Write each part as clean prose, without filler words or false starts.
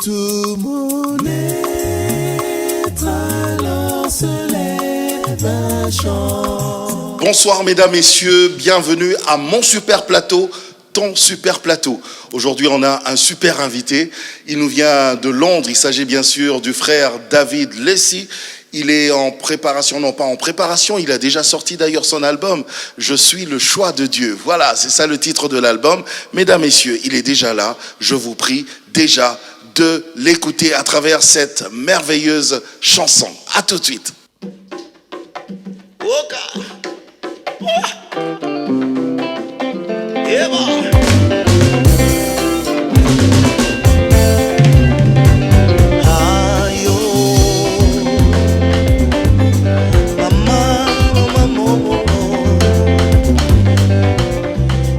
tout mon être, alors se lève un chant. Bonsoir mesdames, messieurs, bienvenue à mon super plateau, ton super plateau. Aujourd'hui on a un super invité, il nous vient de Londres, il s'agit bien sûr du frère David Lacey. Il est en préparation, non pas en préparation, il a déjà sorti d'ailleurs son album « Je suis le choix de Dieu ». Voilà, c'est ça le titre de l'album. Mesdames, messieurs, il est déjà là, je vous prie déjà de l'écouter à travers cette merveilleuse chanson. À tout de suite.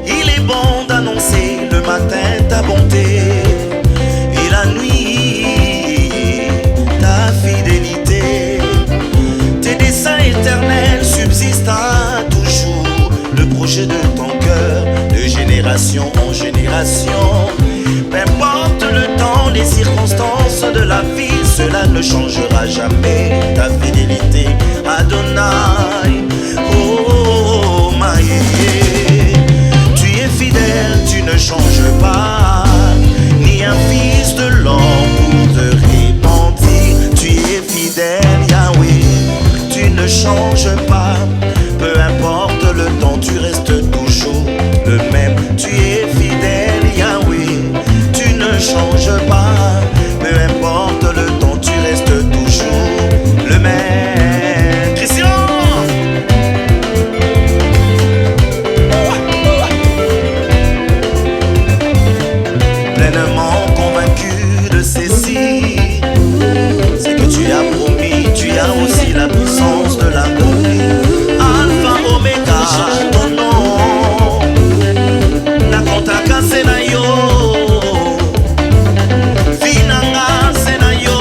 Il est bon d'annoncer le matin ta bonté et la nuit ta fidélité. Tes desseins éternels subsistent à toujours, le projet de ton cœur de génération en génération. Peu importe le temps, les circonstances de la vie, cela ne changera jamais ta fidélité, Adonai. Oh, my, tu es fidèle, tu ne changes pas, ni un fils de l'homme pour te repentir. Tu es fidèle, Yahweh, tu ne changes pas, peu importe le temps, tu restes toujours le même. Tu es fidèle, Yahweh, tu ne changes pas, peu importe le temps, tu restes toujours le même. Christian! Pleinement convaincu de ceci, c'est que tu as promis, tu as aussi la puissance de l'accomplir. Alpha, Omega, ton nom, Nakotaka Senayo, Finanga Senayo,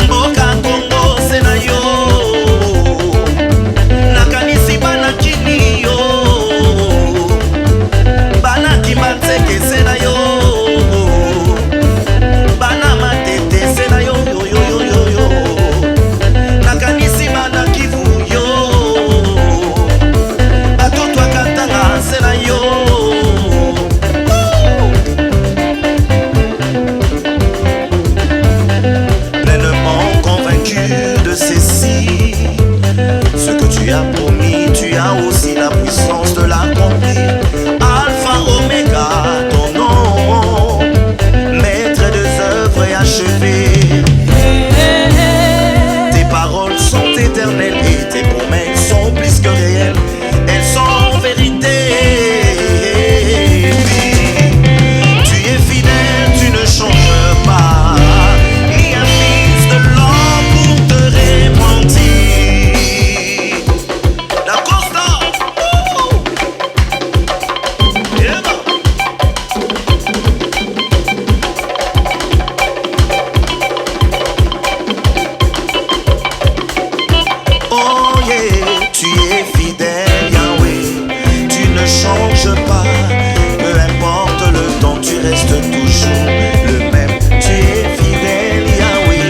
Mboka Congo Senayo, Nakanisi Banakini yo, Banaki Mateke Senayo, Bana Matete Senayo, yo yo yo yo yo, Nakanisi Banakivu yo, Batutwa Katanga Senayo. Pleinement convaincu de ceci, ce que tu as promis, tu as aussi la puissance de l'accomplir. Alpha, Omega, ton nom, maître des œuvres et achevé. Tes paroles sont éternelles et tes promesses sont plus que réelles. Elles sont vérité. Tu es fidèle, tu ne changes pas, ni un fils de l'homme pour te repentir. La Costa, yeah. Oh yeah, tu es fidèle, Yahweh, tu ne changes pas, peu importe le temps, tu restes toujours le même. Tu es fidèle, Yahweh,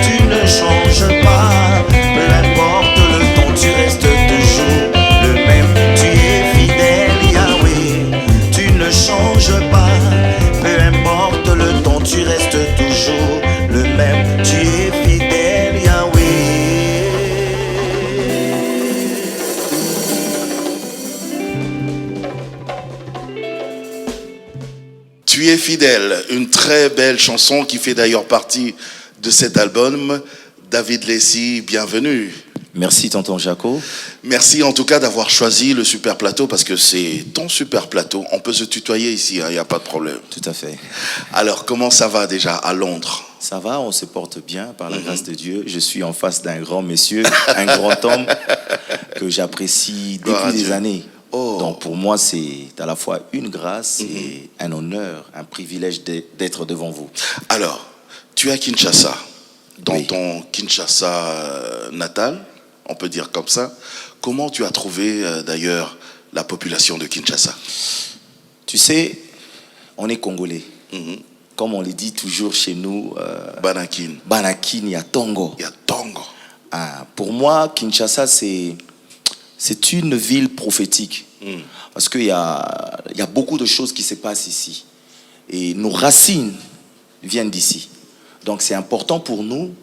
tu ne changes pas, peu importe le temps, tu restes toujours le même. Tu es fidèle, Yahweh, tu ne changes pas, peu importe le temps, tu restes toujours le même. Tu es fidèle, Yahweh. Tu es fidèle, une très belle chanson qui fait d'ailleurs partie de cet album. David Lacey, bienvenue. Merci tonton Jaco. Merci en tout cas d'avoir choisi le super plateau parce que c'est ton super plateau. On peut se tutoyer ici, il n'y a pas de problème. Tout à fait. Alors comment ça va déjà à Londres? Ça va, on se porte bien par la grâce de Dieu. Je suis en face d'un grand monsieur, un grand homme que j'apprécie Gloire à depuis des Dieu. années. Oh. Donc pour moi, c'est à la fois une grâce et un honneur, un privilège d'être devant vous. Alors, tu es à Kinshasa, dans Oui. ton Kinshasa natal, on peut dire comme ça. Comment tu as trouvé d'ailleurs la population de Kinshasa? Tu sais, on est Congolais. comme on le dit toujours chez nous, Banakin. Banakin, il y a Tongo. Il y a Tongo. Pour moi, Kinshasa, c'est une ville prophétique. Parce qu'il y a beaucoup de choses qui se passent ici. Et nos racines viennent d'ici. Donc c'est important pour nous,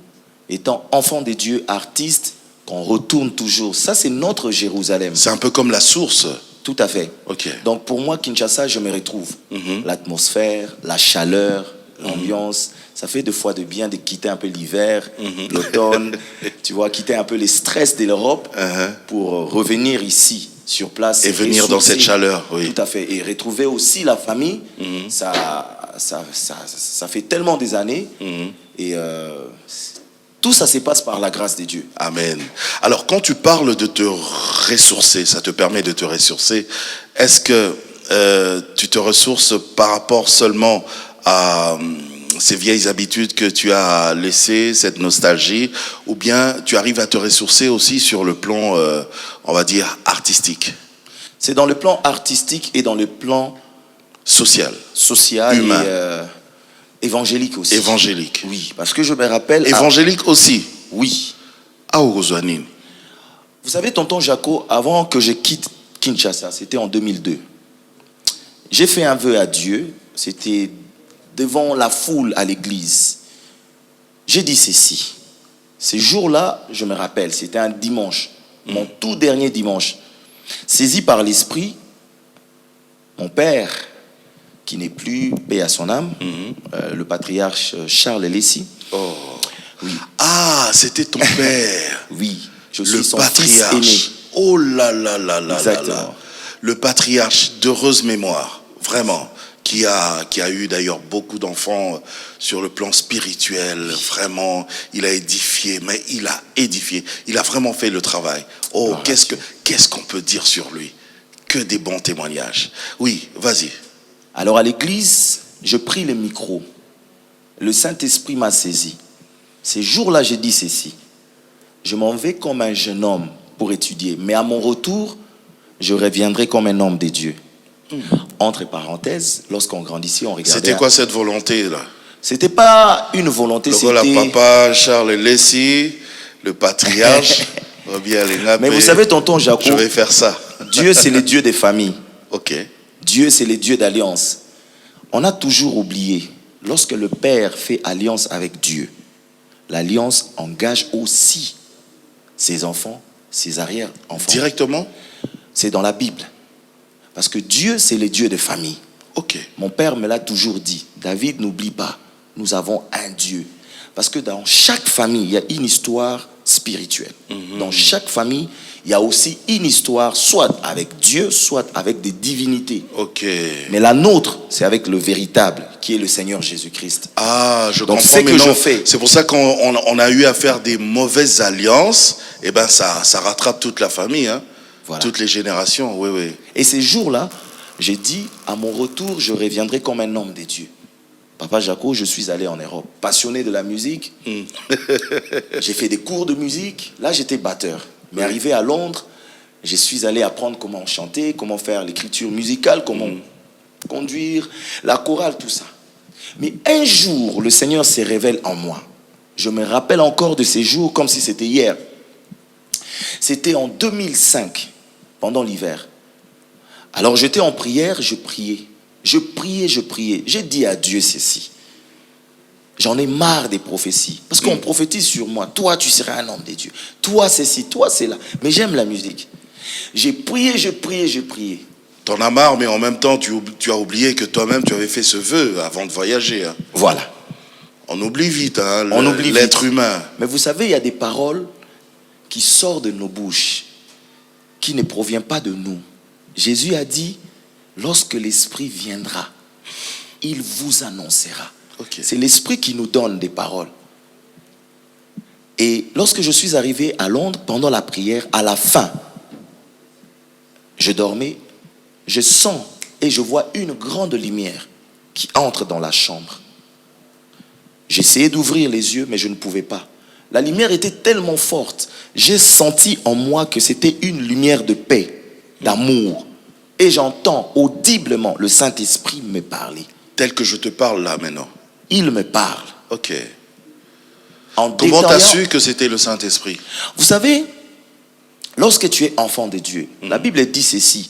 étant enfants de Dieu, artistes, qu'on retourne toujours. Ça, c'est notre Jérusalem. C'est un peu comme la source. Tout à fait. Ok. Donc pour moi, Kinshasa, je me retrouve. L'atmosphère, la chaleur, l'ambiance. Ça fait des fois de bien de quitter un peu l'hiver, l'automne, tu vois, quitter un peu les stress de l'Europe pour revenir ici, sur place. Et venir dans cette chaleur, oui. Tout à fait. Et retrouver aussi la famille. Ça fait tellement des années. Et tout ça se passe par la grâce de Dieu. Amen. Alors, quand tu parles de te ressourcer, ça te permet de te ressourcer, est-ce que tu te ressources par rapport seulement à ces vieilles habitudes que tu as laissées, cette nostalgie, ou bien tu arrives à te ressourcer aussi sur le plan, on va dire, artistique? C'est dans le plan artistique et dans le plan social, humain. Et évangélique aussi. Évangélique. Oui, parce que je me rappelle... Évangélique aussi. Oui. Vous savez, tonton Jaco, avant que je quitte Kinshasa, c'était en 2002. J'ai fait un vœu à Dieu, c'était devant la foule à l'église. J'ai dit ceci. Ce jour-là, je me rappelle, c'était un dimanche, mon tout dernier dimanche. Saisi par l'esprit, mon père, qui n'est plus, paix à son âme, le patriarche Charles Lessi. Oui. C'était ton père. Oui, je le suis son patriarche. fils aîné. Oh là là là là Exactement. là là. Le patriarche d'heureuse mémoire, vraiment, qui a eu d'ailleurs beaucoup d'enfants sur le plan spirituel, vraiment, il a édifié, mais il a édifié, il a vraiment fait le travail. Qu'est-ce qu'on peut dire sur lui? Que des bons témoignages. Oui, vas-y. Alors à l'église, je pris le micro. Le Saint-Esprit m'a saisi. Ces jours-là, j'ai dit ceci. Je m'en vais comme un jeune homme pour étudier, mais à mon retour, je reviendrai comme un homme de Dieu. Entre parenthèses, lorsqu'on grandissait, on regardait... C'était quoi cette volonté-là? C'était pas une volonté, c'était... Le papa Charles Lessi, le patriarche, mais vous savez, tonton Jaco, je vais faire ça. Dieu, c'est le Dieu des familles. Ok. Dieu, c'est le Dieu d'alliance. On a toujours oublié, lorsque le Père fait alliance avec Dieu, l'alliance engage aussi ses enfants, ses arrière-enfants. Directement? C'est dans la Bible. Parce que Dieu, c'est le Dieu de famille. Ok. Mon père me l'a toujours dit. David, n'oublie pas, nous avons un Dieu. Parce que dans chaque famille, il y a une histoire spirituelle. Dans chaque famille, il y a aussi une histoire, soit avec Dieu, soit avec des divinités. Ok. Mais la nôtre, c'est avec le véritable, qui est le Seigneur Jésus-Christ. Je Donc, comprends. c'est que je fais. C'est pour ça qu'on a eu à faire des mauvaises alliances. Et ben ça rattrape toute la famille, hein. Voilà. Toutes les générations, oui, oui. Et ces jours-là, j'ai dit, à mon retour, je reviendrai comme un homme de Dieu. Papa Jaco, je suis allé en Europe, passionné de la musique. J'ai fait des cours de musique. Là, j'étais batteur. Mais arrivé à Londres, je suis allé apprendre comment chanter, comment faire l'écriture musicale, comment conduire, la chorale, tout ça. Mais un jour, le Seigneur se révèle en moi. Je me rappelle encore de ces jours comme si c'était hier. C'était en 2005, pendant l'hiver. Alors j'étais en prière, je priais. Je priais. J'ai dit à Dieu ceci. J'en ai marre des prophéties. Parce qu'on prophétise sur moi. Toi, tu seras un homme de Dieu. Toi, ceci, toi, c'est là. Mais j'aime la musique. J'ai prié. T'en as marre, mais en même temps, tu as oublié que toi-même, tu avais fait ce vœu avant de voyager. Hein. Voilà. On oublie vite, hein, on oublie l'être humain. Mais vous savez, il y a des paroles qui sortent de nos bouches, qui ne proviennent pas de nous. Jésus a dit, lorsque l'Esprit viendra, il vous annoncera. Okay. C'est l'Esprit qui nous donne des paroles. Et lorsque je suis arrivé à Londres, pendant la prière, à la fin, je dormais, je sens et je vois une grande lumière qui entre dans la chambre. J'essayais d'ouvrir les yeux, mais je ne pouvais pas. La lumière était tellement forte. J'ai senti en moi que c'était une lumière de paix, d'amour. Et j'entends audiblement le Saint-Esprit me parler. Tel que je te parle là maintenant. Il me parle. Ok. En Comment tu as détaillant- su que c'était le Saint-Esprit? Vous savez, lorsque tu es enfant de Dieu, la Bible dit ceci: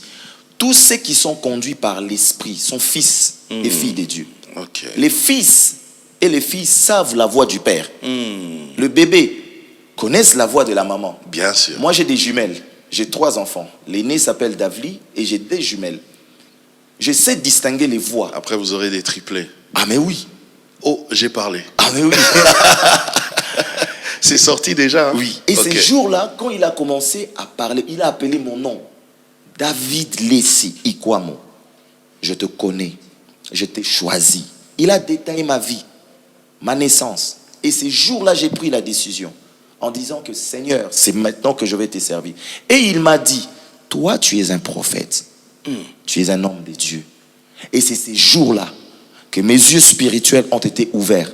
tous ceux qui sont conduits par l'Esprit sont fils et filles de Dieu. Ok. Les fils et les filles savent la voix du Père. Le bébé connaissent la voix de la maman. Bien sûr. Moi, j'ai des jumelles. J'ai 3 enfants. L'aîné s'appelle Davli et j'ai des jumelles. Je sais distinguer les voix. Après, vous aurez des triplés. Ah mais oui. Oh, j'ai parlé. Ah mais oui. C'est sorti déjà, hein? Oui. Et Ok. ces jours-là, quand il a commencé à parler, il a appelé mon nom. David Lessi Ikwamo. Je te connais. Je t'ai choisi. Il a détaillé ma vie, ma naissance. Et ces jours-là, j'ai pris la décision en disant que Seigneur, c'est maintenant que je vais te servir. Et il m'a dit, toi, tu es un prophète. Tu es un homme de Dieu. Et c'est ces jours-là que mes yeux spirituels ont été ouverts.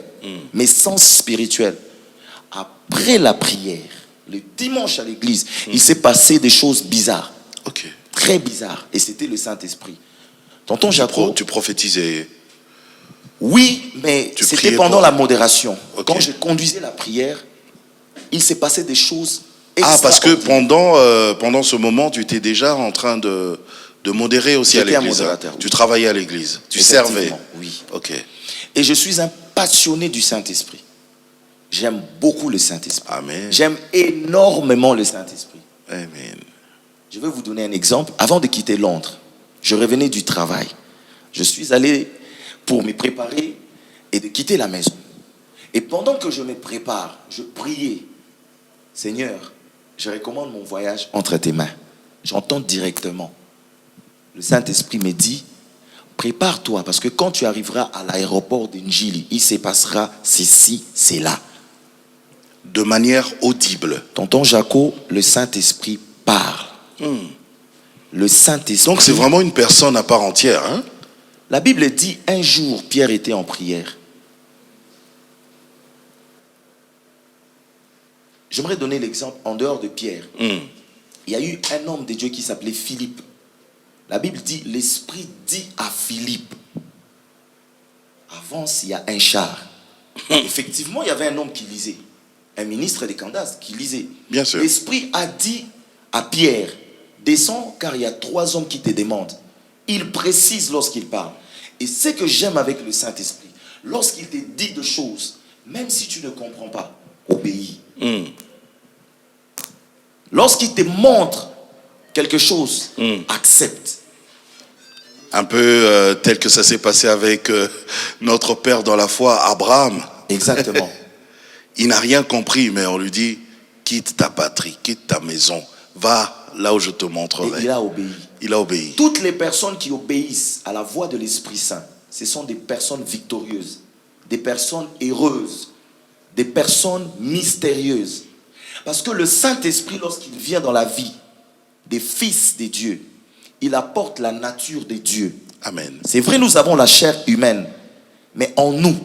Mes sens spirituels. Après la prière, le dimanche à l'église, il s'est passé des choses bizarres. Ok. Très bizarres. Et c'était le Saint-Esprit. Tonton Jaco, Tu prophétisais. oui, mais Tu c'était priais pendant pour- la modération. Ok. Quand je conduisais la prière, il s'est passé des choses Ah, parce que extraordinaires. pendant ce moment, tu étais déjà en train de modérer aussi à J'étais un l'église. Hein. modérateur, oui. Tu travaillais à l'église. Tu Effectivement, servais. oui. Ok. Et je suis un passionné du Saint-Esprit. J'aime beaucoup le Saint-Esprit. Amen. J'aime énormément le Saint-Esprit. Amen. Je vais vous donner un exemple. Avant de quitter Londres, je revenais du travail. Je suis allé pour me préparer et de quitter la maison. Et pendant que je me prépare, je priais. Seigneur, je recommande mon voyage entre tes mains. J'entends directement. Le Saint-Esprit me dit, prépare-toi parce que quand tu arriveras à l'aéroport de Njili, il se passera ceci, c'est là. De manière audible. Tonton Jaco, le Saint-Esprit parle. Le Saint-Esprit. Donc c'est vraiment une personne à part entière. Hein? La Bible dit, un jour, Pierre était en prière. J'aimerais donner l'exemple en dehors de Pierre. Il y a eu un homme de Dieu qui s'appelait Philippe. La Bible dit, l'Esprit dit à Philippe, avance, il y a un char. Effectivement, il y avait un homme qui lisait. Un ministre de Candace qui lisait. Bien sûr. L'Esprit a dit à Pierre, descends car il y a 3 hommes qui te demandent. Il précise lorsqu'il parle. Et ce que j'aime avec le Saint-Esprit, lorsqu'il te dit des choses, même si tu ne comprends pas, obéis. Lorsqu'il te montre quelque chose, accepte. Un peu tel que ça s'est passé avec notre père dans la foi, Abraham. Exactement. Il n'a rien compris, mais on lui dit, quitte ta patrie, quitte ta maison, va là où je te Et montrerai. il a obéi. Il a obéi. Toutes les personnes qui obéissent à la voix de l'Esprit Saint, ce sont des personnes victorieuses, des personnes heureuses, des personnes mystérieuses. Parce que le Saint-Esprit, lorsqu'il vient dans la vie des fils de Dieu, il apporte la nature de Dieu. Amen. C'est vrai, nous avons la chair humaine, mais en nous,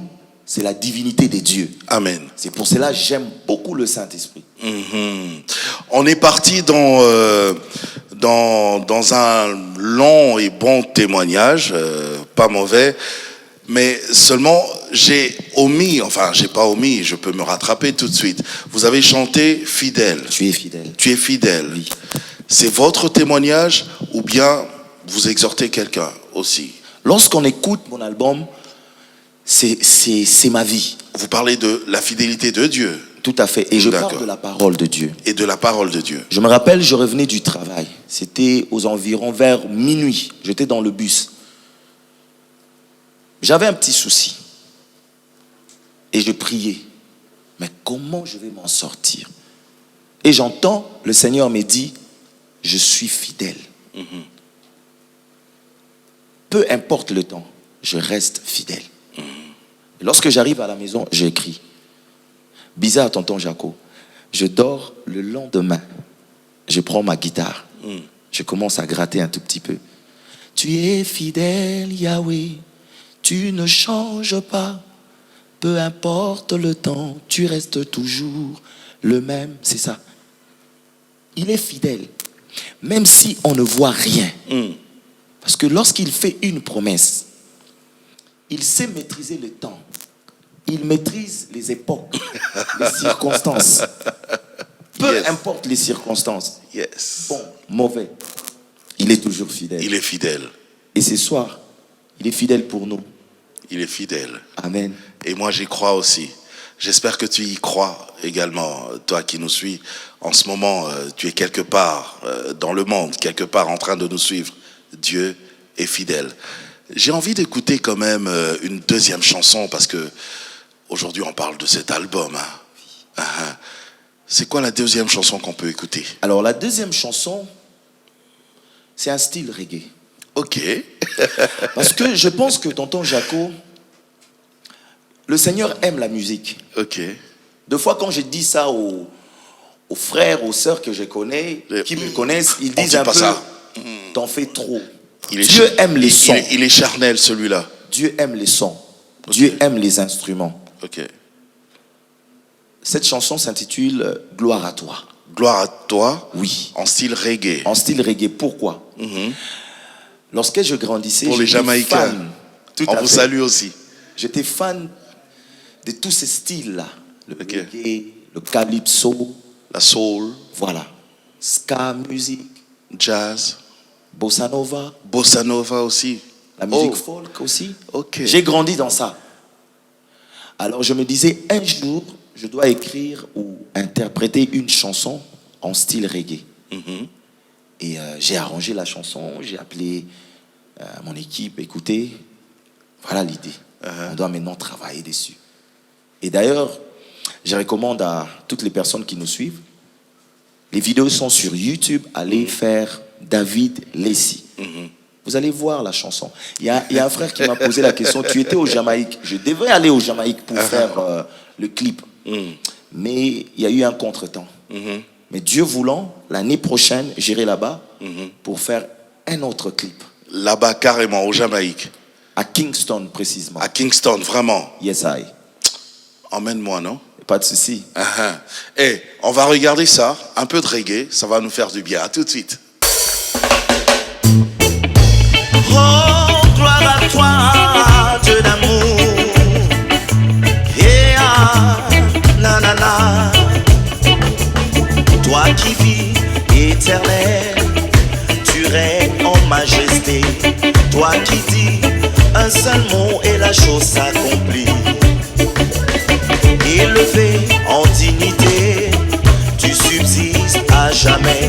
c'est la divinité de Dieu. Amen. C'est pour cela que j'aime beaucoup le Saint-Esprit. On est parti dans un long et bon témoignage, pas mauvais, mais seulement j'ai pas omis, je peux me rattraper tout de suite. Vous avez chanté fidèle. Tu es fidèle. Tu es fidèle. Oui. C'est votre témoignage ou bien vous exhortez quelqu'un aussi? Lorsqu'on écoute mon album, c'est ma vie. Vous parlez de la fidélité de Dieu Tout à fait. Et je D'accord. parle de la parole de Dieu. et de la parole de Dieu. Je me rappelle, je revenais du travail. C'était aux environs vers minuit. J'étais dans le bus. J'avais un petit souci. Et je priais. Mais comment je vais m'en sortir? Et j'entends, le Seigneur me dit, je suis fidèle. Peu importe le temps, je reste fidèle. Et lorsque j'arrive à la maison, j'écris. Bizarre, tonton Jaco. Je dors le lendemain. Je prends ma guitare. Je commence à gratter un tout petit peu. Tu es fidèle, Yahweh. Tu ne changes pas. Peu importe le temps, tu restes toujours le même. C'est ça. Il est fidèle. Même si on ne voit rien. Parce que lorsqu'il fait une promesse, il sait maîtriser le temps. Il maîtrise les époques, les circonstances. Peu Yes. importe les circonstances, Yes. bon, mauvais, il est toujours fidèle. Il est fidèle. Et ce soir, il est fidèle pour nous. Il est fidèle. Amen. Et moi, j'y crois aussi. J'espère que tu y crois également, toi qui nous suis. En ce moment, tu es quelque part dans le monde, quelque part en train de nous suivre. Dieu est fidèle. J'ai envie d'écouter quand même une deuxième chanson parce que aujourd'hui, on parle de cet album. Hein. C'est quoi la deuxième chanson qu'on peut écouter? Alors la deuxième chanson, c'est un style reggae. Ok. Parce que je pense que tonton Jaco, le Seigneur aime la musique. Ok. Deux fois quand je dis ça aux frères, aux sœurs que je connais, qui me connaissent, ils On disent dit un pas peu, ça. t'en fais trop. Il est Dieu aime les sons. Il est charnel celui-là. Dieu aime les sons. Ok. Dieu aime les instruments. Ok. Cette chanson s'intitule Gloire à toi. Gloire à toi. Oui. En style reggae. En style reggae. Pourquoi? Lorsque je grandissais, Pour les j'étais Jamaïcains. fan. Tout On à vous fait. salue aussi. J'étais fan de tous ces styles-là. Le Ok. reggae, le calypso, La soul, voilà. Ska music, jazz, bossa nova, bossa nova aussi. la musique Oh. folk aussi. Ok. J'ai grandi dans ça. Alors je me disais, un jour, je dois écrire ou interpréter une chanson en style reggae. Et j'ai arrangé la chanson, j'ai appelé mon équipe, écoutez, voilà l'idée. On doit maintenant travailler dessus. Et d'ailleurs, je recommande à toutes les personnes qui nous suivent, les vidéos sont sur YouTube, allez faire David Lessie. Vous allez voir la chanson. Il y a un frère qui m'a posé la question, tu étais au Jamaïque. Je devais aller au Jamaïque pour faire le clip. Mais il y a eu un contretemps. Mais Dieu voulant, l'année prochaine, j'irai là-bas pour faire un autre clip. Là-bas, carrément, au Jamaïque. À Kingston, précisément. À Kingston, vraiment. Yes, I. Emmène-moi, non? Pas de souci. Eh, on va regarder ça. Un peu de reggae, ça va nous faire du bien. À tout de suite. Oh, gloire à toi, Dieu d'amour. Yeah, na na na. Toi qui vis éternel, tu règnes en majesté. Toi qui dis un seul mot et la chose s'accomplit. Élevé en dignité, tu subsistes à jamais.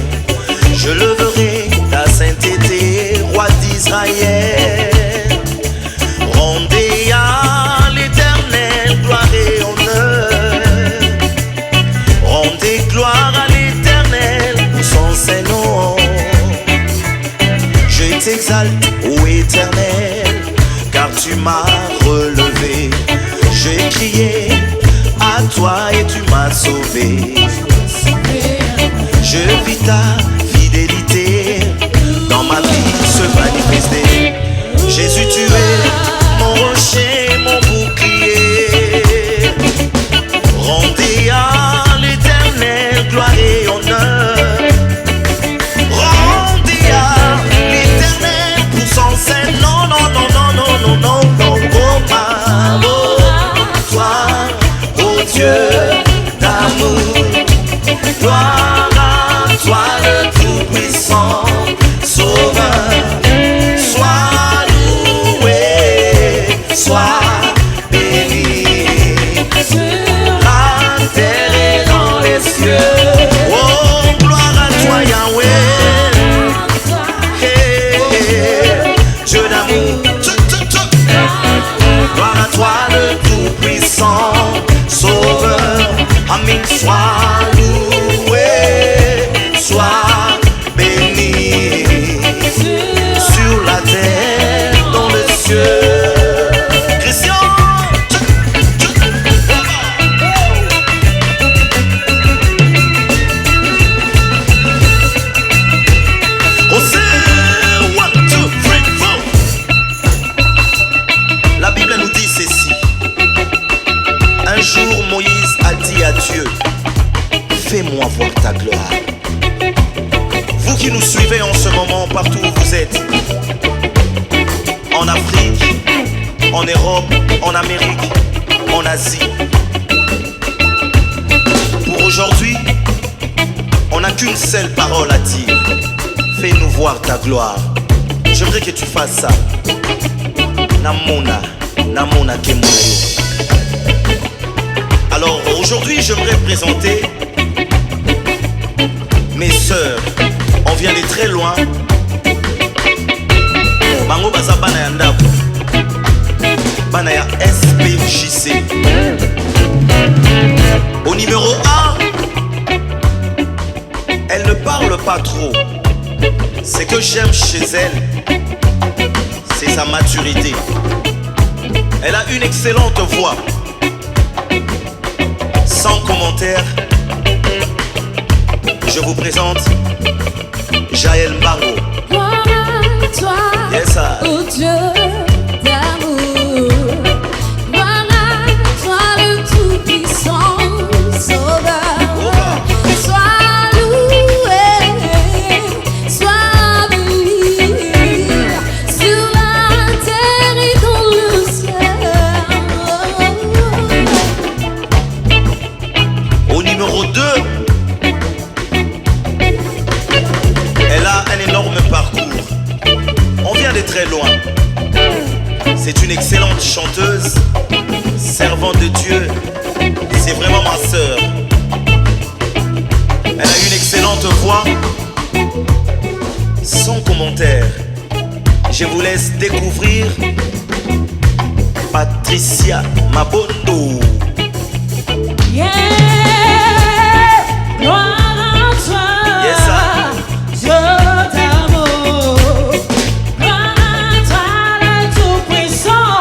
Je leverai ta sainteté, roi d'Israël. Rendez à l'Éternel gloire et honneur. Rendez gloire à l'Éternel pour son saint nom. Je t'exalte, ô Éternel, car tu m'as relevé. J'ai crié à toi et tu m'as sauvé. Je vis ta fidélité dans ma vie se manifester. Jésus, tu es mon rocher, mon bouclier. Rendez à l'Éternel gloire et honneur. Rendez à l'Éternel pour son saint. Non, non, non, non, non, non, non, non. Toi, ô Dieu d'amour, gloire à toi le Tout-Puissant, Sauveur. Sois loué, sois béni, la terre et dans les cieux. Oh, gloire à toi Yahweh. Hey, hey, Dieu d'amour. Gloire à toi le Tout-Puissant, Sauveur. Amen. Sois loué, sois béni, sur la terre, dans les cieux. Christian. On sait, 1, 2, 3, 4. La Bible nous dit ceci. Un jour Moïse a dit à Dieu, fais-moi voir ta gloire. Vous qui nous suivez en ce moment, partout où vous êtes, en Afrique, en Europe, en Amérique, en Asie. Pour aujourd'hui, on n'a qu'une seule parole à dire. Fais-nous voir ta gloire. J'aimerais que tu fasses ça. Namona, Namona Kemonayo. Alors aujourd'hui, j'aimerais présenter mes sœurs. On vient de très loin. Bango baza bana ya ndako. Bana ya SPJC. Au numéro 1, elle ne parle pas trop. Ce que j'aime chez elle, c'est sa maturité. Elle a une excellente voix. Sans commentaire, je vous présente Jaël Mbango. Gloire à toi, Yes, sir. ô Dieu d'amour. Gloire à toi, le Tout-Puissant Sauveur. Sois loué, sois béni sur la terre et dans le ciel. Au numéro 2, elle a un énorme parcours. On vient de très loin. C'est une excellente chanteuse, servante de Dieu. C'est vraiment ma sœur. Elle a une excellente voix. Sans commentaire, je vous laisse découvrir Patricia Mabondo. Yeah, gloire à toi, Yes, sir. Dieu d'amour. Gloire à toi, le Tout-Puissant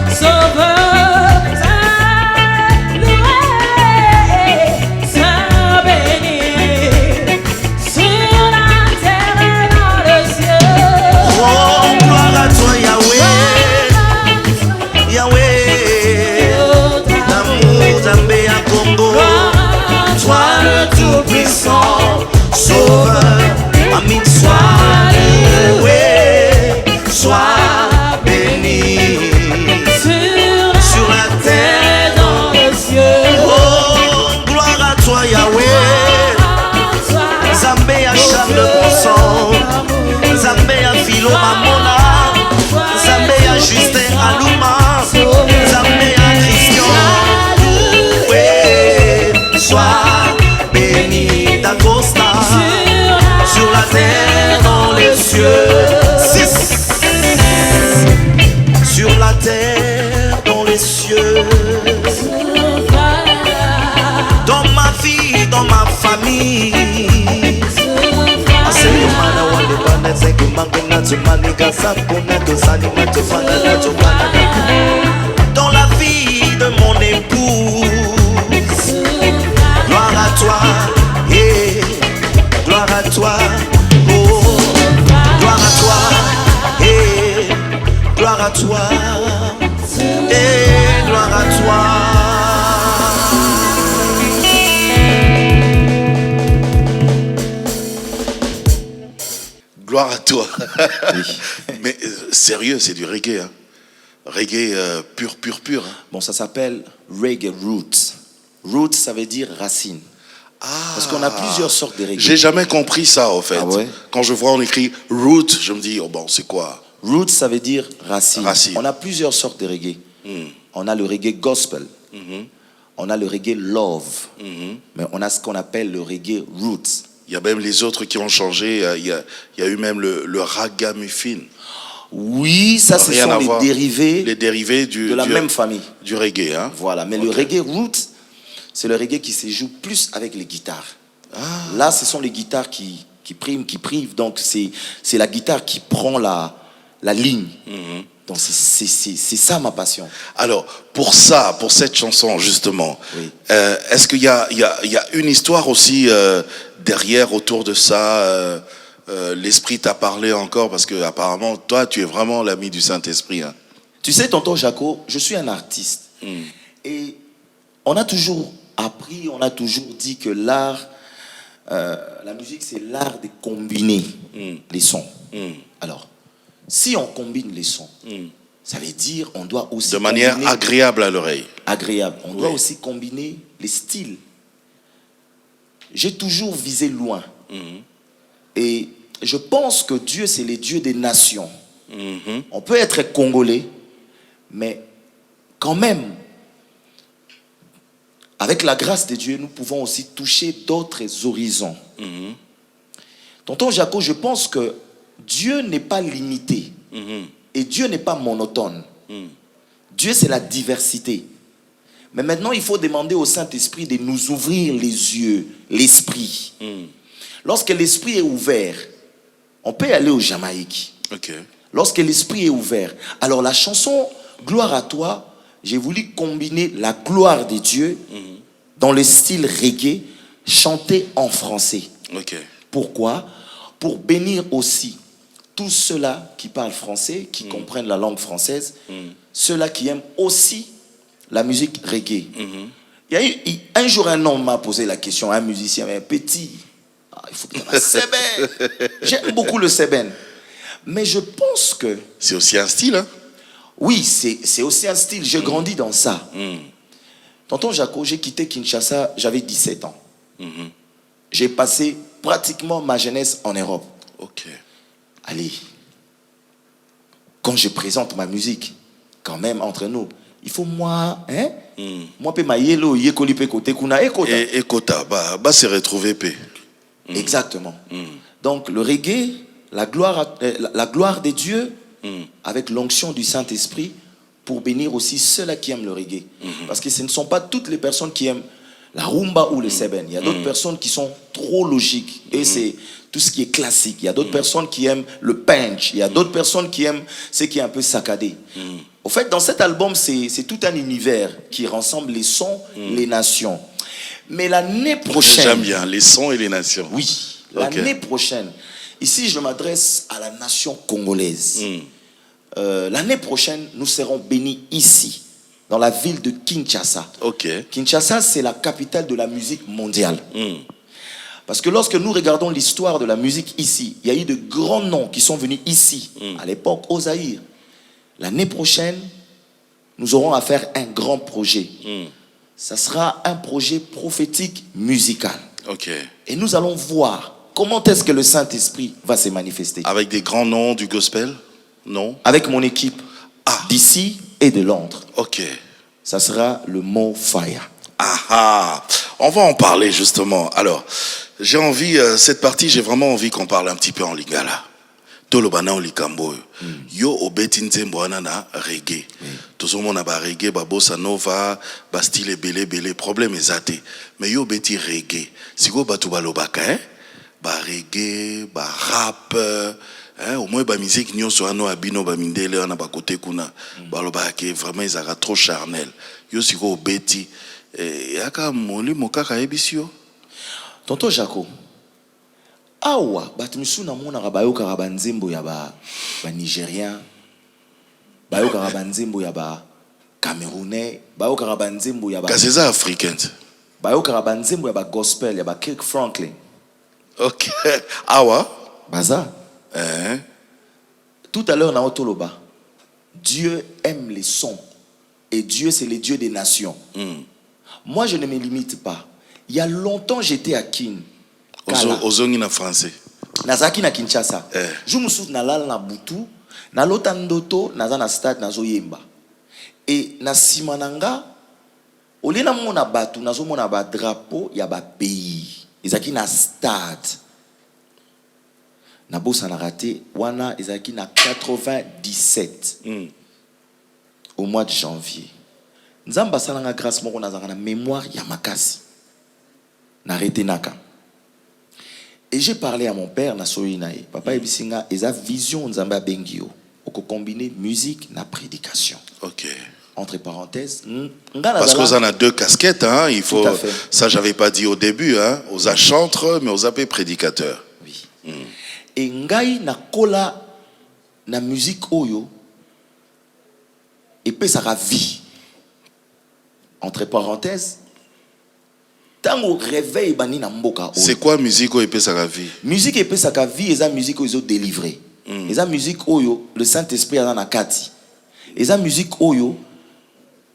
Sauveur. Sois loué, sois béni sur la terre et dans le ciel. Oh, gloire à toi, Yahweh. Yahweh. L'amour d'Ambé à Congo. Toi le Tout-Puissant, Sauveur. Amin, sois loué, sois béni sur la terre. dans le ciel. Oh, gloire à toi, Yahweh. Zambé à Charles de Ponson, Zambé à Philo Mamona, Zambé à Justin Aluma, Zambé à Christian. Loué, sois béni d'Acosta sur la terre, dans les cieux. 6 sur la terre, dans les cieux. Dans ma vie, dans ma famille. Dans la vie de mon épouse. Gloire à toi, yeah. Gloire à toi, oh. Gloire à toi, yeah. Gloire à toi, et gloire à toi. Gloire à toi. Mais sérieux, c'est du reggae. Hein. Reggae pur, pur, pur. Hein. Bon, ça s'appelle reggae roots. Roots, ça veut dire racine. Ah. Parce qu'on a plusieurs sortes de reggae. J'ai jamais compris ça, en fait. Ah ouais? Quand je vois on écrit root, je me dis, oh bon, c'est quoi? Roots, ça veut dire racine. Racine. On a plusieurs sortes de reggae. On a le reggae gospel. On a le reggae love. Mais on a ce qu'on appelle le reggae roots. Il y a même les autres qui ont changé. Il y a eu même le ragamuffin. Oui, ça, ce Rien sont à les voir. dérivés, Les dérivés de la même famille. Du reggae. Hein. Voilà, mais le Ok. reggae roots, c'est le reggae qui se joue plus avec les guitares. Là, ce sont les guitares qui priment, qui privent. Donc, c'est la guitare qui prend la ligne. Donc, c'est ça ma passion. Alors, pour ça, pour cette chanson, justement, Oui. est-ce qu'il y a une histoire aussi derrière, autour de ça l'Esprit t'a parlé encore? Parce que apparemment, toi, tu es vraiment l'ami du Saint-Esprit. Hein. Tu sais, tonton Jaco, je suis un artiste. Et on a toujours appris, on a toujours dit que l'art, la musique, c'est l'art de combiner les sons. Alors, si on combine les sons, ça veut dire on doit aussi De manière combiner agréable à l'oreille. agréable. On doit Oui. aussi combiner les styles. J'ai toujours visé loin. Et je pense que Dieu, c'est le Dieu des nations. On peut être congolais, mais quand même, avec la grâce de Dieu, nous pouvons aussi toucher d'autres horizons. Tonton Jaco, je pense que Dieu n'est pas limité. Et Dieu n'est pas monotone. Dieu, c'est la diversité. Mais maintenant, il faut demander au Saint-Esprit de nous ouvrir les yeux, l'esprit. Lorsque l'esprit est ouvert, on peut aller au Jamaïque. Ok. Lorsque l'esprit est ouvert. Alors la chanson Gloire à toi, j'ai voulu combiner la gloire de Dieu dans le style reggae, chanté en français. Ok. Pourquoi? Pour bénir aussi tous ceux-là qui parlent français, qui comprennent la langue française, ceux-là qui aiment aussi la musique reggae. Il y a eu, un jour, un homme m'a posé la question, un musicien, mais petit, il faut que tu aies Seben. J'aime beaucoup le Seben. Mais je pense que, C'est aussi un style, hein? oui, c'est aussi un style. J'ai grandi dans ça. Tonton Jaco, j'ai quitté Kinshasa, j'avais 17 ans. J'ai passé pratiquement ma jeunesse en Europe. Ok. Allez, quand je présente ma musique, quand même entre nous, il faut moi, hein? Moi, pe ma yelo, yekoli pe kote kuna, ekota. Et Kota, bah se retrouver paix. Exactement. Donc le reggae, la gloire de Dieu, avec l'onction du Saint-Esprit, pour bénir aussi ceux-là qui aiment le reggae. Parce que ce ne sont pas toutes les personnes qui aiment la rumba ou le seben. Il y a d'autres personnes qui sont trop logiques. Et c'est tout ce qui est classique. Il y a d'autres personnes qui aiment le punch. Il y a d'autres personnes qui aiment ce qui est un peu saccadé. Au fait, dans cet album, c'est tout un univers qui rassemble les sons, les nations. Mais l'année prochaine... J'aime bien les sons et les nations. Oui, l'année prochaine. Ici, je m'adresse à la nation congolaise. L'année prochaine, nous serons bénis ici, dans la ville de Kinshasa. Ok. Kinshasa, c'est la capitale de la musique mondiale. Parce que lorsque nous regardons l'histoire de la musique ici, il y a eu de grands noms qui sont venus ici, à l'époque, au Zaïre. L'année prochaine, nous aurons à faire un grand projet. Ça sera un projet prophétique musical. Ok. Et nous allons voir comment est-ce que le Saint-Esprit va se manifester. Avec des grands noms du gospel? Non? Avec mon équipe d'ici et de Londres. Ok. Ça sera le mot fire. On va en parler justement. Alors, j'ai envie, cette partie, j'ai vraiment envie qu'on parle un petit peu en lingala. Tolobana o likambo. Yo obeti nzembo wana na reggae. Tozomona ba reggae, ba bossa nova, ba style belé, problème ezate. Mais yo obeti reggae. Siko batu balobaka, hein? Ba reggae, ba rap, au moins ba musique nyonso ano abino ba mindele wana ba côté kuna. Balobaka vraiment ezaka trop charnel. Yo siko obeti yaka moli mokaka ebisio. Tonton Jaco, awa batu misu na mona bayokaka banzembo ya ba Nigérien, bayokaka banzembo ya ba Camerounais, bayokaka banzembo ya ba Kaseza africaine. bayokaka banzembo ya ba gospel ya ba Kirk Franklin. Ok. Awa. Baza. Tout à l'heure na otoloba, Dieu aime les sons et Dieu c'est le Dieu des nations. Moi je ne me limite pas. Il y a longtemps j'étais à Kin. Ozongi na français. Nazaki na Kinshasa. Je me souviens na na butu, na lota ndoto, naza na stade nazo yemba. Et na simananga, oli na mona batu nazo mona ba drapeau ya ba pays. Ezaki na stade. Na bossa na raté wana ezaki na 97. Au mois de janvier. Nzamba salanga grâce moko nazanga na mémoire ya makasi. Na retenaka. Et j'ai parlé à mon père, papa ebisinga, eza vision nzamba bengio, oko combiner musique na prédication. Ok. Entre parenthèses, parce qu'on en a deux casquettes, hein. Il faut. Tout à fait. Ça, j'avais pas dit au début, hein. Aux chantres, mais aux AP prédicateurs. Oui. Et ngai na kola na musique oyo, et puis ça vie. Entre parenthèses. Réveil bani na mboka. C'est quoi musique ou épée sa vie? Musique épée sa vie, et musique oyo délivré. Et musique oyo le Saint-Esprit a na kati. Et musique oyo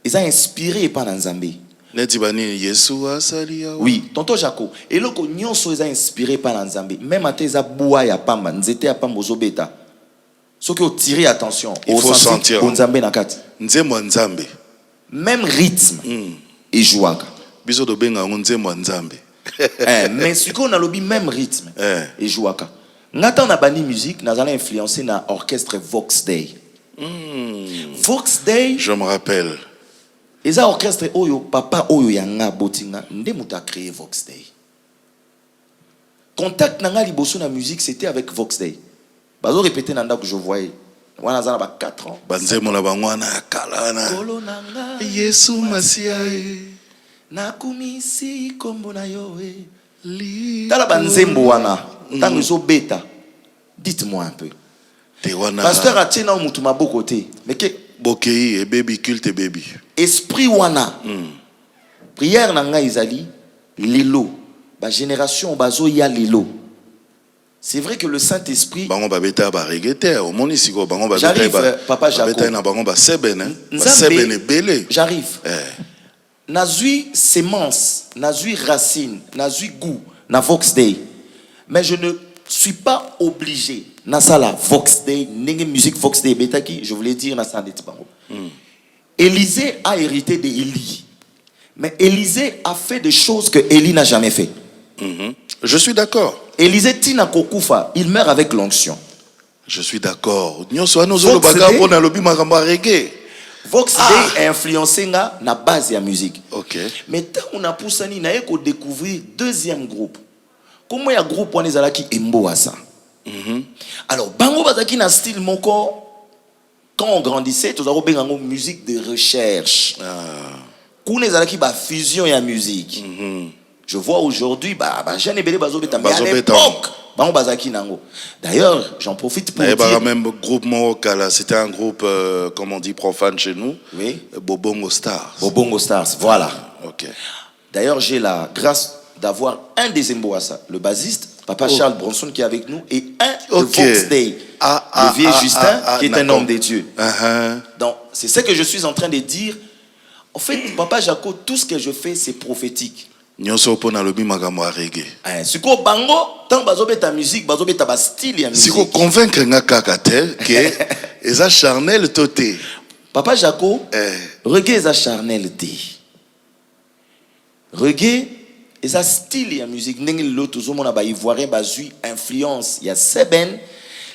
ils ont inspiré par Nzambe. Neti bani Yesu asali ya. Oui, tonton Jaco. Et là, ils sont inspirés par Nzambe. Même à tes aboua ya pamba, nzete ya pamba ozobeta. Ce qui ont tiré attention. Il faut sentir. Nzambe nakati. Nzembo Nzambe. Même rythme. Et jouaga. Biso do benga nzembo Nzambe. Mais ce qu'on a lobby même rythme. Et jouaga. Ngata na bani musique, n'a influencé na orchestre Vox Day. Vox Day. Je me rappelle. Et ça orchestre oyo papa oyo yanga botinga nde muta créé Vox Day. Contact nanga liboso na musique c'était avec Vox Day. Bazo répéter nanda que je voyais. Wana zana ba 4 ans. Banzemo na bangwana kalana. Kolo nanga Yesu Masia. nakumisi kombo na yo e. Tala banzembo wana. Tango zo beta. Dites-moi un peu. Pasteur a tenu mutu maboko te. Mais que Bokei et baby culte baby. Esprit wana. Prière nanga izali lelo. Ba génération bazo ya lelo. C'est vrai que le Saint-Esprit. Bango babeta ba reggaeton, au moni siko bango babeta J'arrive, ba. Papa Jaco. Babeta na bango ba sebene, ba sebene belé. J'arrive. Nazui sémence, nazui racine, nazui goût, na Vox Day. Mais je ne suis pas obligé. Nasala Vox Day, nenge musique Vox Day betaki, je voulais dire na sandet bango. Élisée a hérité de Élie. Mais Élisée a fait des choses que Élie n'a jamais fait. Je suis d'accord. Élisée tina kokufa, il meurt avec l'onction. Je suis d'accord. Nyonso anozo lo baka pona lobi makamba reggae. Vox Day a influencé na base ya musique. OK. Mais tant on a poussé na ko découvrir deuxième groupe. Comment il y a groupe on ezalaki embo asa. Alors bango bazaki na style moko. Quand on grandissait, tous avons bengango musique de recherche. Kuna ezalaki ba fusion ya musique. Je vois aujourd'hui jeune ebele bazo beta mais à l'époque bango bazaki nango. D'ailleurs, j'en profite pour dire même groupe Mokala, c'était un groupe comme on dit profane chez nous. Oui. Bobongo Stars. Bobongo Stars, voilà. OK. D'ailleurs, j'ai la grâce d'avoir un des Mboassa, le bassiste, Papa Charles Bronson qui est avec nous, et un de Vox Day, le vieux Justin, qui est un homme de Dieu. Donc, c'est ce que je suis en train de dire. En fait, Papa Jaco, tout ce que je fais, c'est prophétique. Nyonso pona lobi makamba reggae. Siko bango, tant bazobe ta musique, bazobe ta style ya musique. Siko convaincre nga kaka te que eza charnel toté. Papa Jaco, reggae eza charnel te. Reggae eza style ya musique ndenge lelo tozomona ba ivoirien bazui influence ya seben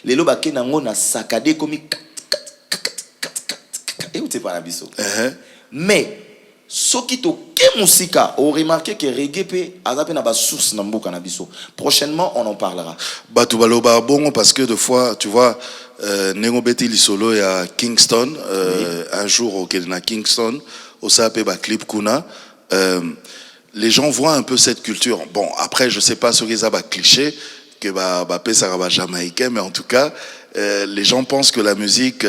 lelo bakena ngo na sakade komi et où t'es pas biso. Mais soki to ke musika on remarqué que reggae pe azape na ba source na mboka na biso. Prochainement on en parlera. Batu baloba bongo parce que des fois tu vois nengo beti lisolo ya Kingston un jour au na Kingston au sape ba clip kuna les gens voient un peu cette culture. Bon, après, je sais pas ce qu'ils ont cliché, que ça va jamaïcain, mais en tout cas, les gens pensent que la musique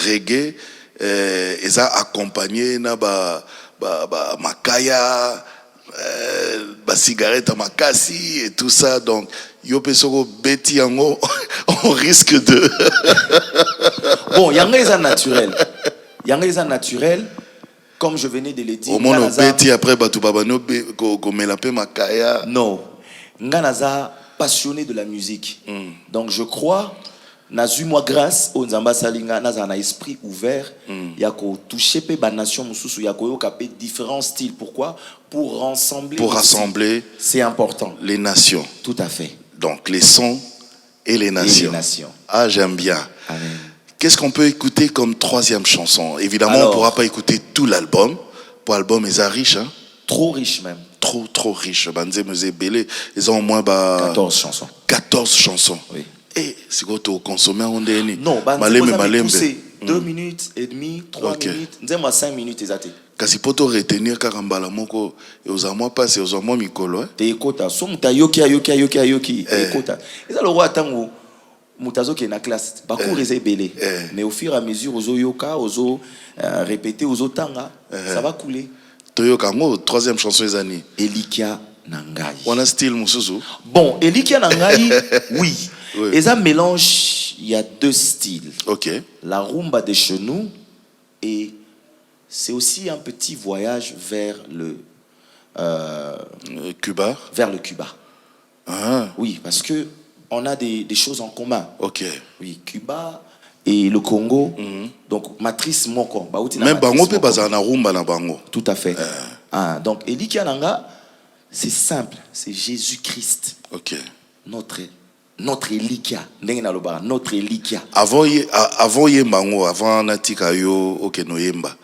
reggae est accompagnée na makaya, cigarette makasi et tout ça. Donc, yo pesoko beti yango, on risque de. Bon, yanga est naturel. Yanga est naturel. Comme je venais de le dire. Au moins, beti après batu babano ko makaya. Non, Nganaza passionné de la musique. Donc je crois, nazu moi grâce au Nzamba Salinga, naza un esprit ouvert, yako toucher pe ba nation mususu yako yokape différents styles. Pourquoi? Pour rassembler. Pour rassembler. C'est important. Les nations. Tout à fait. Donc les sons et les nations. Et les nations. Ah, j'aime bien. Amen. Qu'est-ce qu'on peut écouter comme troisième chanson? Évidemment, alors, on ne pourra pas écouter tout l'album. Pour l'album, ils sont riches. Hein? Trop riche même. Trop riche. Ils ont au moins 14 chansons. 14 chansons. Oui. Et si vous consommez, on est non, malem. 2 minutes et demie, 3 minutes. Nous 5 minutes exactement. Kasi poto retenir karambala moko et aux amours passés aux amours mikolo. Te ekota. So muta yoki. Ekota. Eza le roi tango. Mutazo qui est na classe, beaucoup les belé. Mais au fur et à mesure, ozo yoka, ozo répéter, ozo tanga, ça va couler. Toyoka ngo troisième chanson des années. Elikia Nangai. On a style mususu. Bon, Elikia Nangai, oui. Et ça mélange, il y a deux styles. OK. La rumba de chez nous et c'est aussi un petit voyage vers le Cuba. vers le Cuba. Ah, Oui, parce que on a des choses en commun. ok. Oui, Cuba et le Congo. Donc matrice moko. Bauti na Même matrice bango pe moko. baza na rumba na bango. Tout à fait. Ah, donc Elikia Nanga, c'est simple, c'est Jésus-Christ, Ok. notre Elikia. Ndenge na lobara, notre Elikia. Avant yemba ngo, avant natika yo okeno yemba.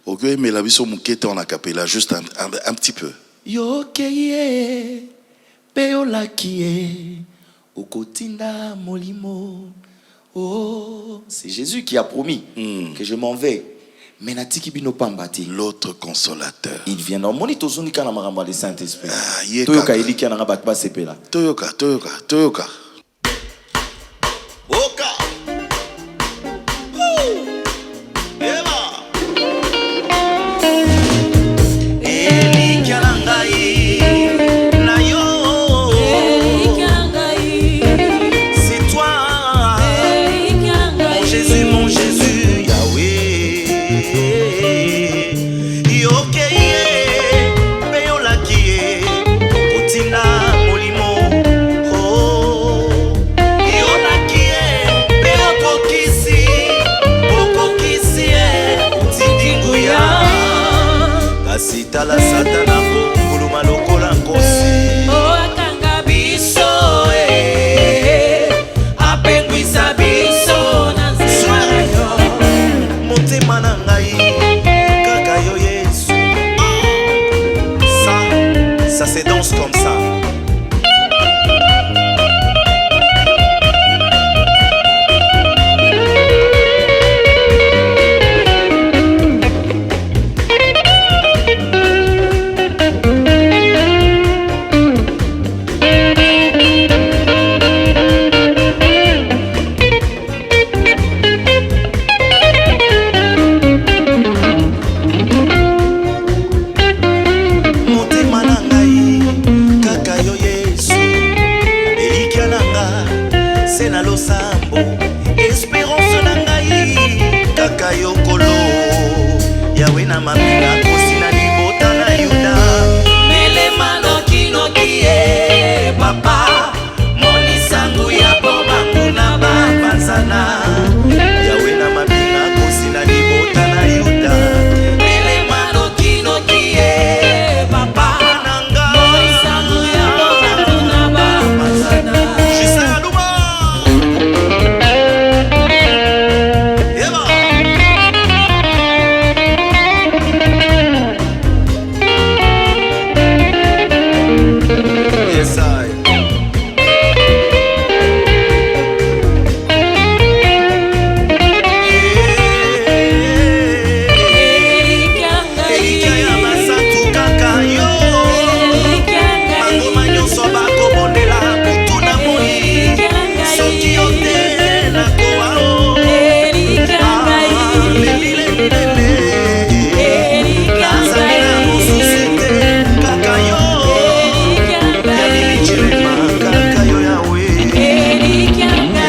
Ok, mais la biso mukete on a capella juste un petit peu. Yokeye, peolakie, okotinda molimo. Oh, c'est Jésus qui a promis que je m'en vais. Mais natiki bino pambati. L'autre consolateur. Il vient. Non, moni tozoni kana maramba le Saint-Esprit. Ah, ye Toyoka kaka. Elikia Nanga batba sepela. Toyoka. Oka. Eva. Elikia na ngai, na yo. C'est toi, mon Jésus, Yahweh. Yokeye, peolakie, okotinda molimo. Oh, yolakie, peokokisi, okokisi, otindi nguya. Kasi tala Satana konguluma lokola nkosi. Akanga biso, apengwisa biso na nzela yo. Motema na ngai kaka yo Yesu. Ça se danse comme ça. Motema na ngai kaka yo Yesu. Elikia na nga se na losambo. Espérance na ngai kaka yo kolo. Yawe na mapinga kosi na libota na Yuda. Melema noki papa, monisangu ya bobangu na Banzana Yawe na mapinga kosi na libota na Yuda. Melema noki papa, Nanga monisangu ya bobangu na babazana. Justin Aluma. Eva. Yes, I. Elikia ya masatu kaka yo. Bangoma nyonso bakobondela butu na moi. Soki yo te nakowa o. Nazali na mosusu te kaka yo. Ya milichilema kaka yo Yawe.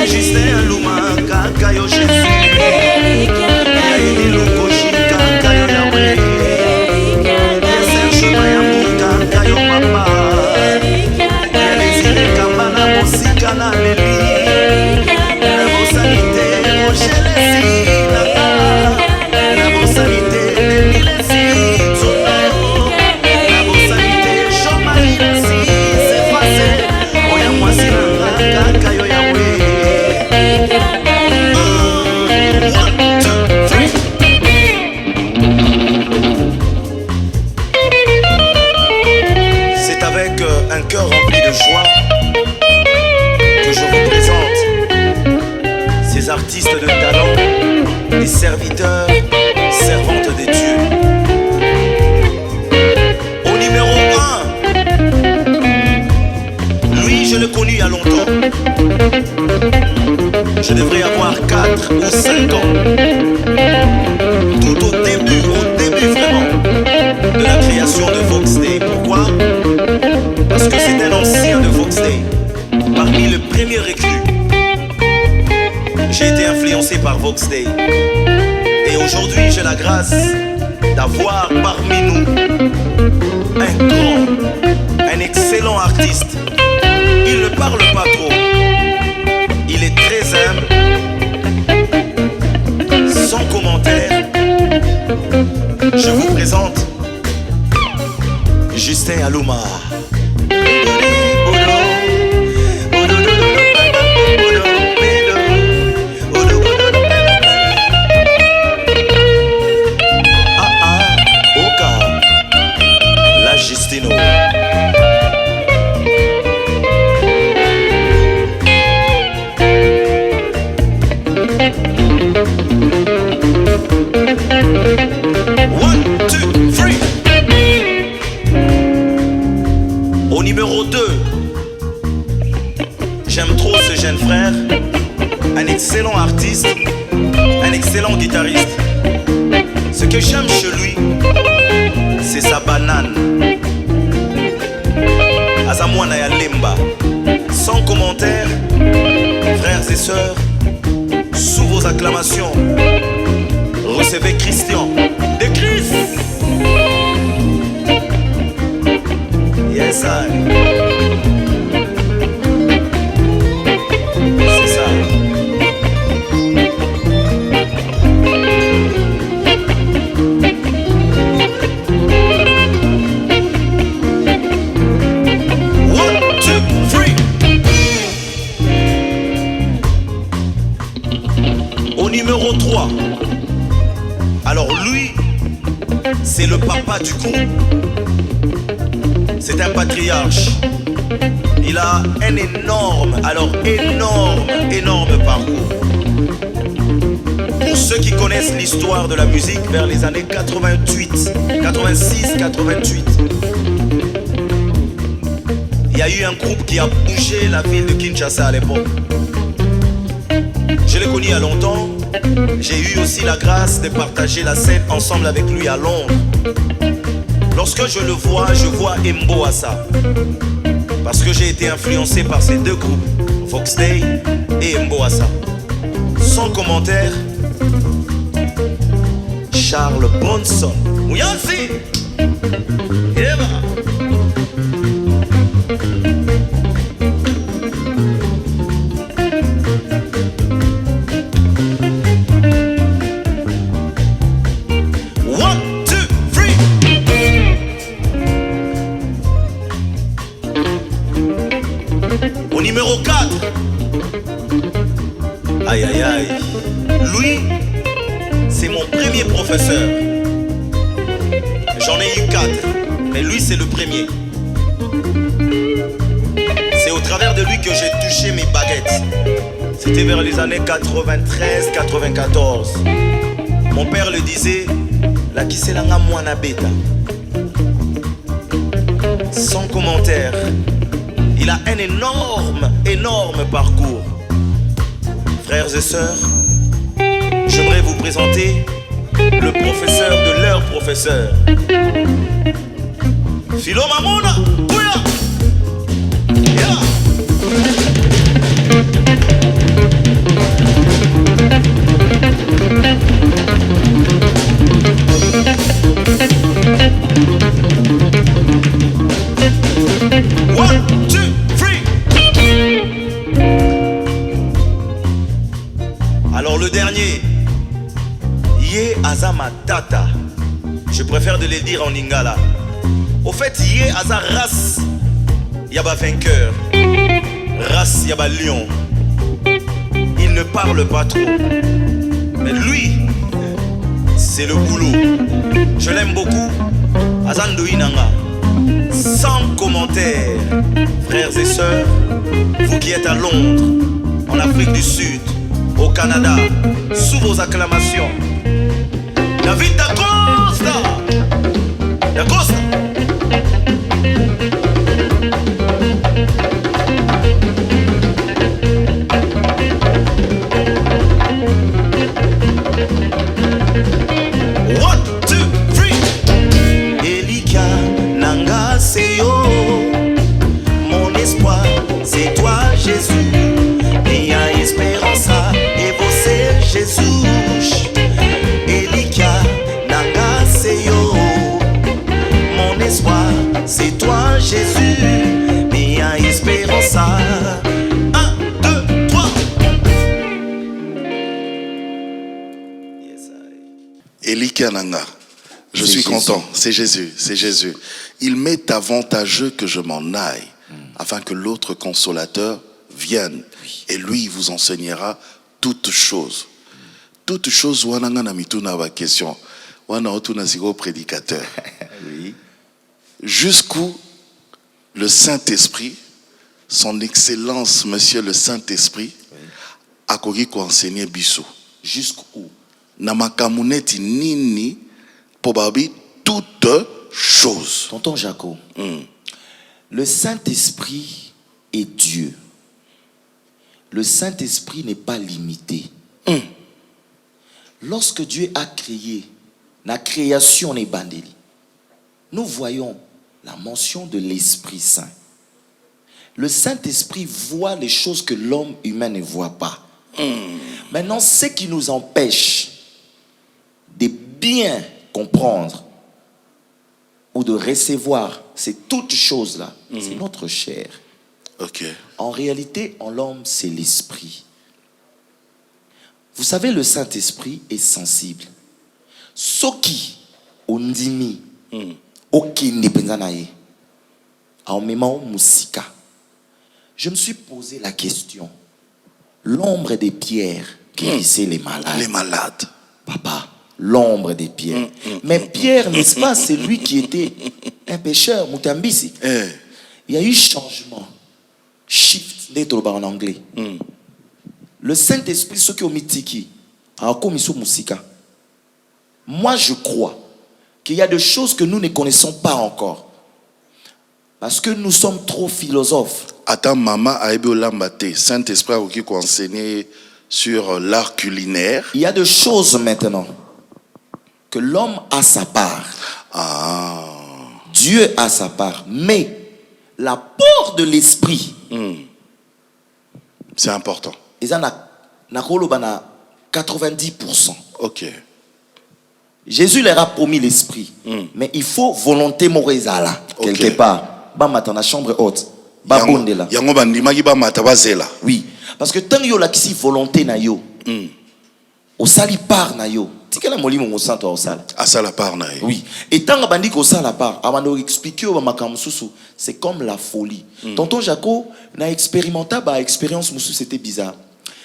Justin Aluma kaka yo Jésus. Ya Elilokoshi kaka yo Yawe. Ya Serge Mayambu kaka yo Papa. Ya Desire Kamba na mosika na leli. Na bosanite Rogelesi naka. Na bosanite Lelilesi Tsono. Na bosanite Jean-Marie Lesi Sefase. Oya mwasi na nga kaka yo Yawe. 1, 2, 3. C'est avec un cœur rempli de joie que je vous présente ces artistes de talent, les serviteurs, servantes des dieux. Au numéro 1, lui je l'ai connu il y a longtemps. Je devrais avoir 4 ou 5 ans. Tout au début vraiment, de la création de Vox Day. Pourquoi? Parce que c'est un ancien de Vox Day. Parmi les premiers recrues, j'ai été influencé par Vox Day. Et aujourd'hui, j'ai la grâce d'avoir parmi nous un grand, un excellent artiste. Il ne parle pas trop, il est très humble, sans commentaire. Je vous présente Justin Alouma. Au numéro 2, j'aime trop ce jeune frère, un excellent artiste, un excellent guitariste. Ce que j'aime chez lui, c'est sa banane. Azamwana ya Lemba. Sans commentaire, frères et sœurs, sous vos acclamations, recevez Christian de Chris. Yes, I. C'est ça. One, two, three. Au numéro 3. Alors lui, c'est le papa du groupe. C'est un patriarche. Il a un énorme parcours. Pour ceux qui connaissent l'histoire de la musique, vers les années 88, 86, 88, il y a eu un groupe qui a bougé la ville de Kinshasa à l'époque. Je l'ai connu il y a longtemps. J'ai eu aussi la grâce de partager la scène ensemble avec lui à Londres. Lorsque je le vois, je vois Mboassa. Parce que j'ai été influencé par ces deux groupes, Fox Day et Mboassa. Sans commentaire, Charles Bronson. Mouyansi! Eva! Numéro 4. Aïe aïe aïe. Lui, c'est mon premier professeur. J'en ai eu 4, mais lui c'est le premier. C'est au travers de lui que j'ai touché mes baguettes. C'était vers les années 93-94. Mon père le disait, la kiselanga mwana beta. Sans commentaire. Il a un énorme parcours. Frères et sœurs, j'aimerais vous présenter le professeur de leur professeur. Philo Mamona, Kouya! Yeah! One, two, three. Alors le dernier, Yé Azama Tata. Je préfère de le dire en lingala. Au fait, Yé Aza race, yaba vainqueur. Race, yaba lion. Il ne parle pas trop. Mais lui, c'est le boulot. Je l'aime beaucoup. Azando Inanga. Sans commentaire, frères et sœurs, vous qui êtes à Londres, en Afrique du Sud, au Canada, sous vos acclamations, David Da Costa, Da Costa. One, two, three. Elika Nanga Seyo, mon espoir, c'est toi Jésus. Minha esperança é você, Jesus. Elika Nanga Seyo. espoir, c'est toi Jésus, mia esperança. 1, 2, 3. Yes, Eli Kananga. Je C'est suis Jésus. content. C'est Jésus. C'est Jésus. Il m'est avantageux que je m'en aille, afin que l'autre consolateur vienne. Et lui, il vous enseignera toutes choses. Toutes choses, wananga na mituna wa question. Wana otuna siko prédicateur. Oui. Jusqu'où le Saint-Esprit, son excellence, monsieur le Saint-Esprit, a koki ko enseigner biso. Jusqu'où? Na makamuneti nini pobabi toutes choses. Tonton Jaco, le Saint-Esprit est Dieu. Le Saint-Esprit n'est pas limité. Lorsque Dieu a créé, la création n'est bandeli. Nous voyons la mention de l'Esprit Saint. Le Saint-Esprit voit les choses que l'homme humain ne voit pas. Maintenant, ce qui nous empêche de bien comprendre ou de recevoir ces toutes choses-là, c'est notre chair. Ok. En réalité, en l'homme, c'est l'esprit. Vous savez, le Saint-Esprit est sensible. Soki ondimi okende penza na ye. Aomema o musika. Je me suis posé la question. L'ombre des pierres guérissait les malades. Les malades. Papa, l'ombre des pierres. Mais Pierre, n'est-ce pas, c'est lui qui était un pécheur, Moutambisi. Eh. Il y a eu changement. Shift, d'être en anglais. Le Saint-Esprit, ce qui est au mitiki, a commis sur Moussika. Moi, je crois qu'il y a des choses que nous ne connaissons pas encore. Parce que nous sommes trop philosophes. Attends, maman a ebe olambate. Saint-Esprit a koki ko enseigner sur l'art culinaire. Il y a des choses maintenant que l'homme a sa part. Ah. Dieu a sa part. Mais l'apport de l'esprit, C'est important. ils en a 90%. Ok. Jésus leur a promis l'esprit. Mais il faut volonté morézala. Ok. Quelque part. Bamata na chambre haute. Babondela. Yango bandimaki ba matabazela. Oui. Parce que tant yo la kisi volonté na yo. Au sali part na yo. Tikela molimo mo santo au sala. Asa la part na ye. Oui. Et tant bandi ko sala part, avant expliquer au makamususu, c'est comme la folie. Tonton Jaco n'a expérimenté ba expérience musu, c'était bizarre.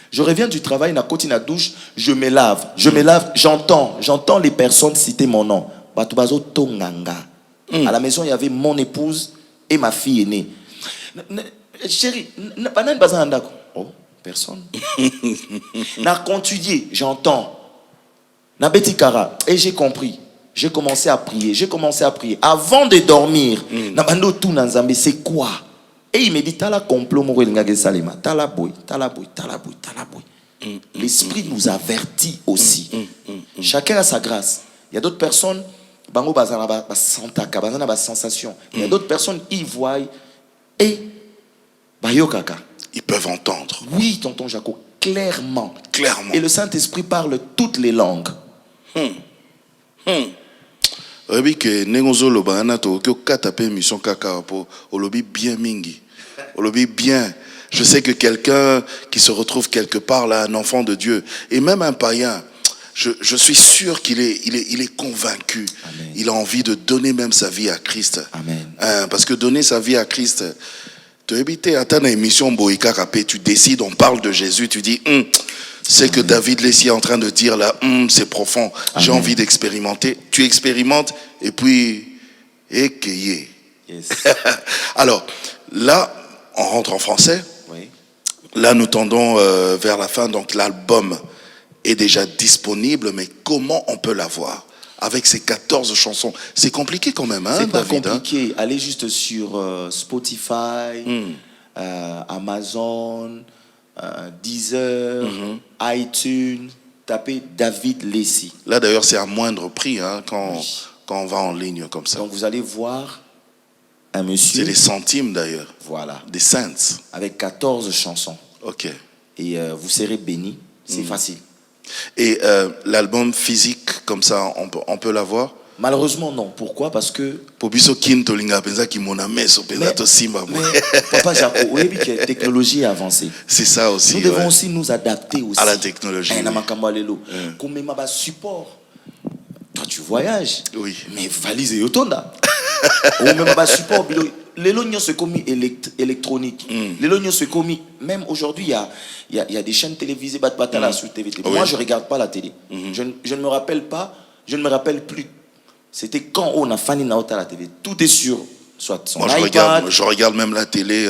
Je reviens du travail, na côté na douche, je me lave, j'entends les personnes citer mon nom. Batubazo Tonganga. À la maison, il y avait mon épouse et ma fille aînée. Chérie, oh, personne. Na continué, j'entends. Na beti kara, et j'ai compris. J'ai commencé à prier. Avant de dormir, na bando tout nanzambe, c'est quoi? Et il me dit, tala complot moro elingage salema, tala boy. L'esprit nous avertit aussi. Chacun a sa grâce. Il y a d'autres personnes, bango bazana ba santaka, bazana ba sensation. Il y a d'autres personnes, ils voient et bayokaka. Ils peuvent entendre. Oui, tonton Jaco, clairement. Clairement. Et le Saint-Esprit parle toutes les langues. Oyebi ke nengozo loba na to ke kata pe mission kaka po olobi bien mingi. Olobi bien. Je sais que quelqu'un qui se retrouve quelque part là, un enfant de Dieu, et même un païen, je suis sûr qu'il est convaincu. Amen. Il a envie de donner même sa vie à Christ. Amen. Parce que donner sa vie à Christ, tu habites à ta émission Boïka Rapé, tu décides, on parle de Jésus, tu dis, c'est que David Lessie est en train de dire là, c'est profond, j'ai Amen. envie d'expérimenter. Tu expérimentes et puis, écueillé. Yes. Alors, là, on rentre en français. Oui. Là, nous tendons vers la fin, donc l'album est déjà disponible, mais comment on peut l'avoir avec ces 14 chansons? C'est compliqué quand même, hein, C'est pas David, compliqué. Allez juste sur Spotify, Amazon, Deezer, iTunes. Tapez David Lessie. Là, d'ailleurs, c'est à moindre prix hein, Oui. quand on va en ligne comme ça. Donc vous allez voir un C'est monsieur. des centimes d'ailleurs, Voilà. des cents. Avec 14 chansons. Ok. Et vous serez bénis. C'est facile. Et l'album physique, comme ça, on peut l'avoir? Malheureusement, non. Pourquoi? Parce que... Po biso kin tolinga penza ki mona meso penza to simba. mais Papa Jaco, oui, la technologie est avancée. C'est ça aussi. Nous devons ouais. aussi nous adapter aussi. À la technologie. Na makambo lelo. Comme même ba support. Toi tu voyages. Oui. Mais valise et yotonda. Ou même ba support les lognons se commis électronique. Les lognons se commis même aujourd'hui il y a des chaînes télévisées batala sur TVT. Oui. Moi je regarde pas la télé. Je ne me rappelle pas, je ne me rappelle plus. C'était quand on a fani na la TV. Tout est sur soit son Moi, iPad. je regarde même la télé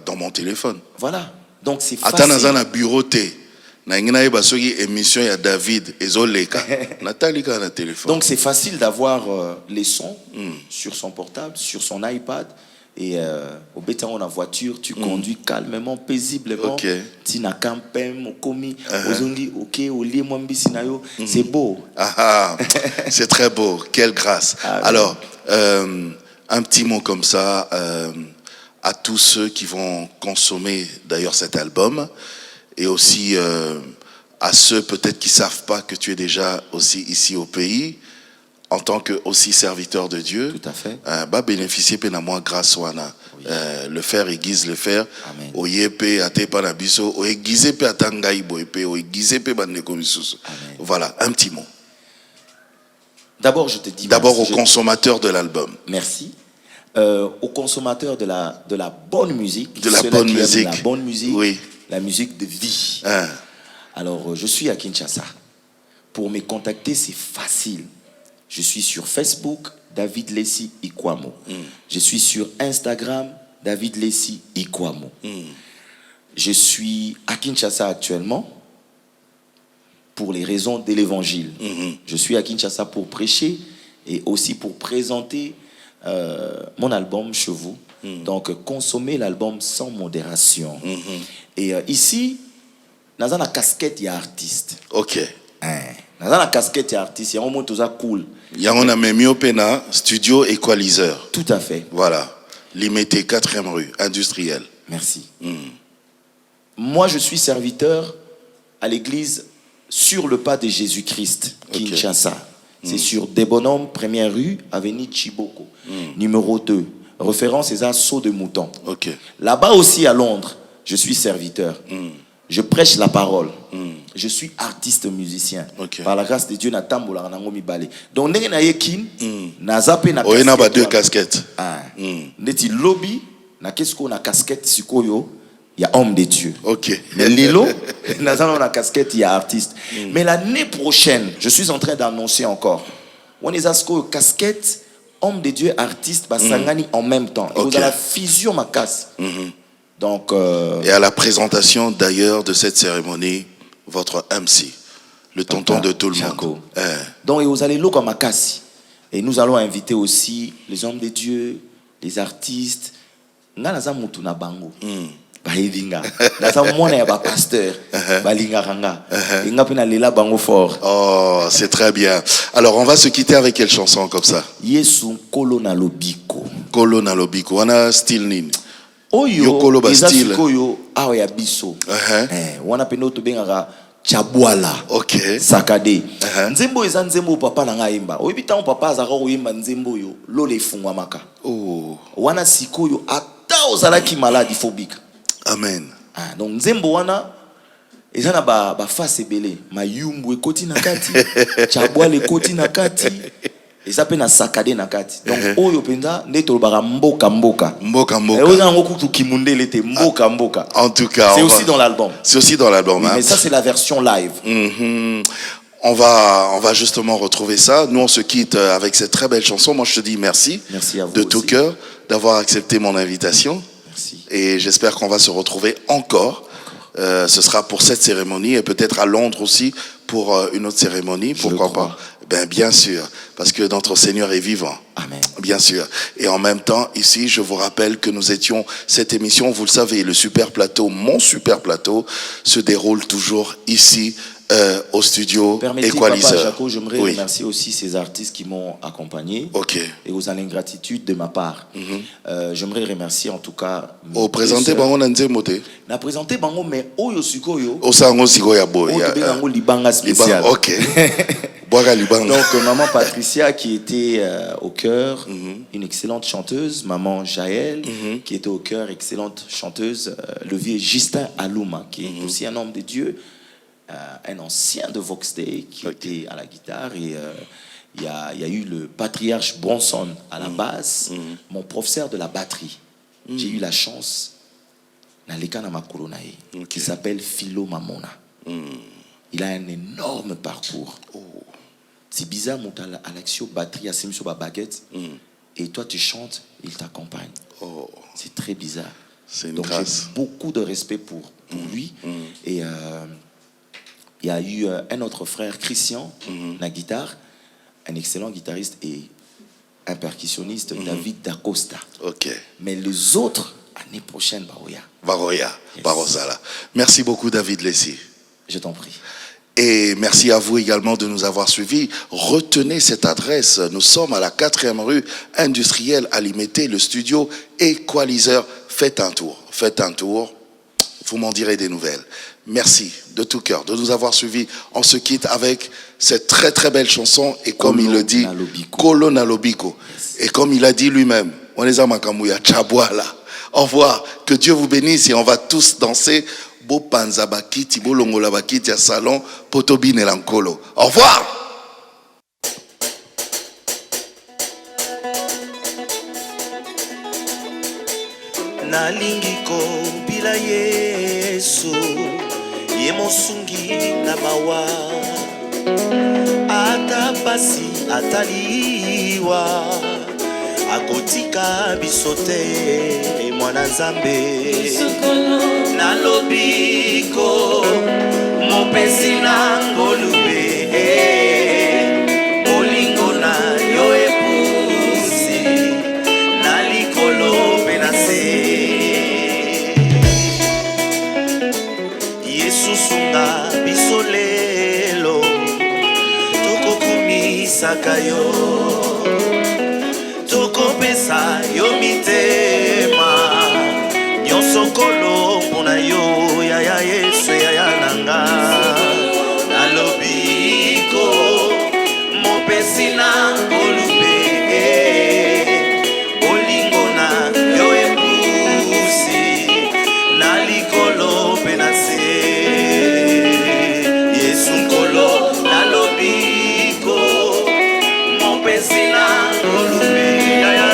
dans mon téléphone. Voilà. Donc c'est Ata facile. naza na bureau té. Na ngina yeba soki émission ya David ezoleka. Natalika na téléphone. Donc c'est facile d'avoir les sons sur son portable, sur son iPad. Et au béton en voiture, tu conduis calmement, paisiblement. Ok. Tina campem, okomi, ozongi, ok, olie mwambisi na yo. C'est beau. Ah, c'est très beau. Quelle grâce. Ah, oui. Alors, un petit mot comme ça à tous ceux qui vont consommer d'ailleurs cet album et aussi à ceux peut-être qui savent pas que tu es déjà aussi ici au pays en tant que aussi serviteur de Dieu. Tout à fait. Bah bénéficier pe na moi grâce wana. Le faire aiguise le faire. Amen. Oyepe ate pa na biso, oyegize pe atangai boyepe, oyegize pe bandeko misusu. Voilà, un petit mot. D'abord, je te dis D'abord merci. aux consommateurs de l'album. Merci. Aux consommateurs de la bonne musique. De la ceux-là bonne qui aiment musique. La bonne musique. Oui. La musique de vie. Hein. Alors, je suis à Kinshasa. Pour me contacter, c'est facile. Je suis sur Facebook, David Lessi Ikwamo. Je suis sur Instagram, David Lessi Ikwamo. Je suis à Kinshasa actuellement pour les raisons de l'évangile. Je suis à Kinshasa pour prêcher et aussi pour présenter mon album chez vous. Donc, consommez l'album sans modération. Et ici, nous avons la casquette, il y a artiste. Ok. Nous avons la casquette, il y a artiste. Il y a un moment tout ça cool. Yango na Memio Pena, studio équaliseur. Tout à fait. Voilà. Limité 4e rue, industriel. Merci. Moi, je suis serviteur à l'église sur le pas de Jésus-Christ, Kinshasa. C'est sur Des Bonhommes, 1er rue, avenue Chiboko. Numéro 2. Référence est à Saut de Mouton. Ok. Là-bas aussi à Londres, je suis serviteur. Je prêche la parole. Je suis artiste musicien. Ok. Par la grâce de Dieu, na tambola na ngomi bale. Donc ndenge na yekin, na zape na Oyena ba deux wana. casquettes. Ah. Ndeti lobby na kesko na casquette sikoyo, il y a homme de Dieu. Ok. Mais Lilo, na casquette, il y a artiste. Mais l'année prochaine, je suis en train d'annoncer encore. On est à ce casquette, homme de Dieu, artiste, basangani en même temps. Et vous Ok. avez la fusion ma casse. Donc Et à la présentation d'ailleurs de cette cérémonie, votre MC, le tonton Papa de tout le Jaco. monde. Donc, et vous allez l'eau comme à Kassi. Et nous allons inviter aussi les hommes de Dieu, les artistes. Nga naza mutu na bango. Bahilinga. Naza mwana ya ba pasteur. Balinga ranga. Inga pena lela bango fort. Oh, c'est très bien. Alors, on va se quitter avec quelle chanson comme ça? Yesu kolo na lobiko. Kolo na lobiko. On a style nini? Oyo Yokolo ba eza style. sikoyo awa ya biso. Wana pena to bengaka chabwala. Ok. Sakade. Nzembo eza nzembo papa na nga yemba. Oyebi tango papa azaka koyemba nzembo yo lole efungwa maka. Oh, Wana sikoyo ata ozalaki maladi phobika. amen. Donc nzembo wana eza na ba face ebele, mayumbu ekoti na kati, chabwala ekoti na kati, eza pe na sakade na kati. Donc oyo penza nde tolobaka mboka mboka. Mboka Et mboka. oza ngo kutu kimundele te mboka mboka. En tout cas, C'est on aussi va- dans l'album. C'est aussi dans l'album. Hein. Mais ça c'est la version live. Mhm. On va justement retrouver ça. Nous, on se quitte avec cette très belle chanson. Moi, je te dis merci, Merci à vous de tout aussi. cœur d'avoir accepté mon invitation. Merci. Et j'espère qu'on va se retrouver encore. Ce sera pour cette cérémonie et peut-être à Londres aussi pour une autre cérémonie. Pourquoi crois. pas? Ben, bien sûr, parce que notre Seigneur est vivant. Amen. Bien sûr. Et en même temps, ici, je vous rappelle que nous étions, cette émission, vous le savez, le super plateau, mon super plateau, se déroule toujours ici, au studio Permettez, Papa Equalizer. Jaco, j'aimerais Oui. remercier aussi ces artistes qui m'ont accompagné. Ok. Et aux ingratitudes de ma part. J'aimerais remercier en tout cas. Au présenté, bango. bango na nzembo te. Na présenté bango mais oyo sikoyo. Osango sikoya boy. Oyo to benga ngo libanga spécial. Ok. Boaga Libanga. Donc, maman Patricia qui était au chœur, une excellente chanteuse. Maman Jaël qui était au chœur, excellente chanteuse. Le vieux Justin Alouma qui est aussi un homme de Dieu, un ancien de Vox Day qui était à la guitare. Et il y a eu le patriarche Bronson à la basse, mon professeur de la batterie. J'ai eu la chance, qui s'appelle Philo Mamona. Il a un énorme parcours. C'est bizarre, mon Alexio batterie à Simso baguette. Et toi, tu chantes, il t'accompagne. C'est très bizarre. Donc, j'ai beaucoup de respect pour lui. Et il y a eu un autre frère, Christian, la guitare, un excellent guitariste et un percussionniste, David Dacosta. Mais les autres, l'année prochaine, Baroya, Yes. Barosala. Merci beaucoup, David Lessi. Je t'en prie. Et merci à vous également de nous avoir suivis. Retenez cette adresse. Nous sommes à la 4e rue industrielle à Limité, le studio Equalizer. Faites un tour. Faites un tour. Vous m'en direz des nouvelles. Merci de tout cœur de nous avoir suivis. On se quitte avec cette très très belle chanson. Et comme il le dit, Kolo Nalobiko. Et comme il a dit lui-même, on les a makamouya, Tchabouala. Au revoir. Que Dieu vous bénisse et on va tous danser. Bo panza bakiti, bo longola bakiti à salon, potobine et lankolo. Au revoir. Nalingi kobila Yesu ye mosungi na mawa ata pasi ataliwa akotika bisote mwana Nzambe nalobiko mopesi na ngolube bolingo na yo epusi na likolo mpe na se Yesu sunga biso lelo tokokumisaka yo tokopesa yo mitema nyonso nkolo mpona yo yaya Yesu yaya nanga nalobiko mopesi na ngolube bolingo na yo epusi na likolo mpe na se Yesu nkolo nalobiko mopesi na ngolube yaya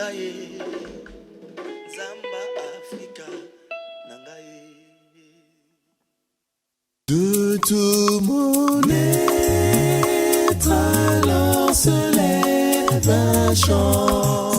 nangaye Zamba Africa nangaye. De tout mon être, alors se lève un chant.